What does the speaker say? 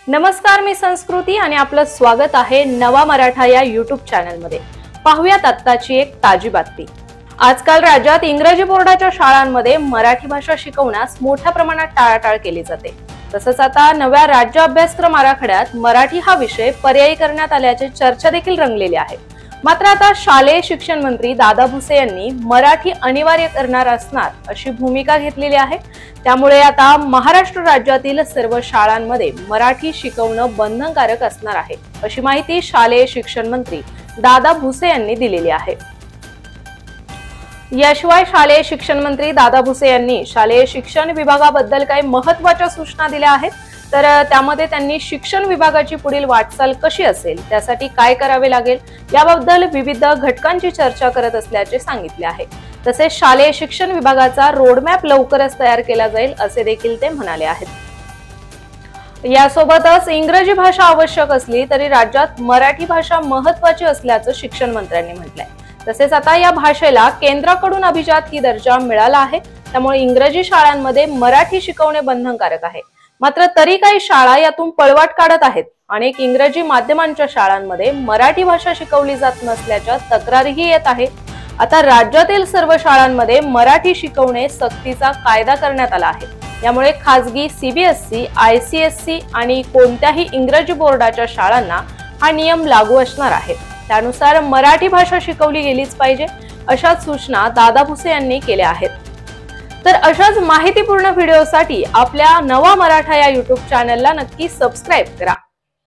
नमस्कार, मी संस्कृती आणि आपलं स्वागत आहे नवा मराठा या YouTube चॅनलमध्ये। पाहूयात आत्ताची एक ताजी बातमी। आजकाल राज्यात इंग्रजी बोर्डाच्या शाळांमध्ये मराठी भाषा शिकवण्यास मोठ्या प्रमाणात टाळाटाळ केली जाते। तसंच आता नव्या राज्य अभ्यासक्रम आराखड्यात मराठी हा विषय पर्यायी करण्यात आल्याची चर्चा देखील रंगलेली आहे। मात्र आता शालेय शिक्षण मंत्री दादा भुसे यांनी मराठी अनिवार्य करणार असणार अशी भूमिका घेतलेली आहे। त्यामुळे आता महाराष्ट्र राज्यातील सर्व शाळांमध्ये मराठी शिकवणं बंधनकारक असणार आहे, अशी माहिती शालेय शिक्षण मंत्री दादा भुसे यांनी दिलेली आहे। याशिवाय शालेय शिक्षण मंत्री दादा भुसे यांनी शालेय शिक्षण विभागाबद्दल काही महत्त्वाच्या सूचना दिल्या आहेत। तर त्यामध्ये त्यांनी शिक्षण विभागाची पुढील वाटचाल कशी असेल, त्यासाठी काय करावे लागेल याबद्दल विविध घटकांची चर्चा करत असल्याचे सांगितले आहे। तसेच शालेय शिक्षण विभागाचा रोडमॅप लवकरच तयार केला जाईल असे देखील ते म्हणाले आहेत। यासोबतच इंग्रजी भाषा आवश्यक असली तरी राज्यात मराठी भाषा महत्त्वाची असल्याचं शिक्षण मंत्र्यांनी म्हटलंय। तसेच आता या भाषेला केंद्राकडून अभिजात दर्जा मिळाला आहे, त्यामुळे इंग्रजी शाळांमध्ये मराठी शिकवणे बंधनकारक आहे। मात्र तरी काही शाळा यातून पळवाट काढत आहेत। अनेक इंग्रजी माध्यमांच्या शाळांमध्ये मराठी भाषा शिकवली जात नसल्याच्या तक्रारीही येत आहेत। आता राज्यातील सर्व शाळांमध्ये मराठी शिकवणे सक्तीचा कायदा करण्यात आला आहे। यामुळे खासगी सीबीएसई, आयसीएसई आणि कोणत्याही इंग्रजी बोर्डाच्या शाळांना हा नियम लागू असणार आहे। त्यानुसार मराठी भाषा शिकवली गेलीच पाहिजे अशा सूचना दादा भुसे यांनी केल्या आहेत। तर अशाच माहितीपूर्ण व्हिडिओसाठी आपल्या नवा मराठा या YouTube चॅनलला नक्की सबस्क्राइब करा।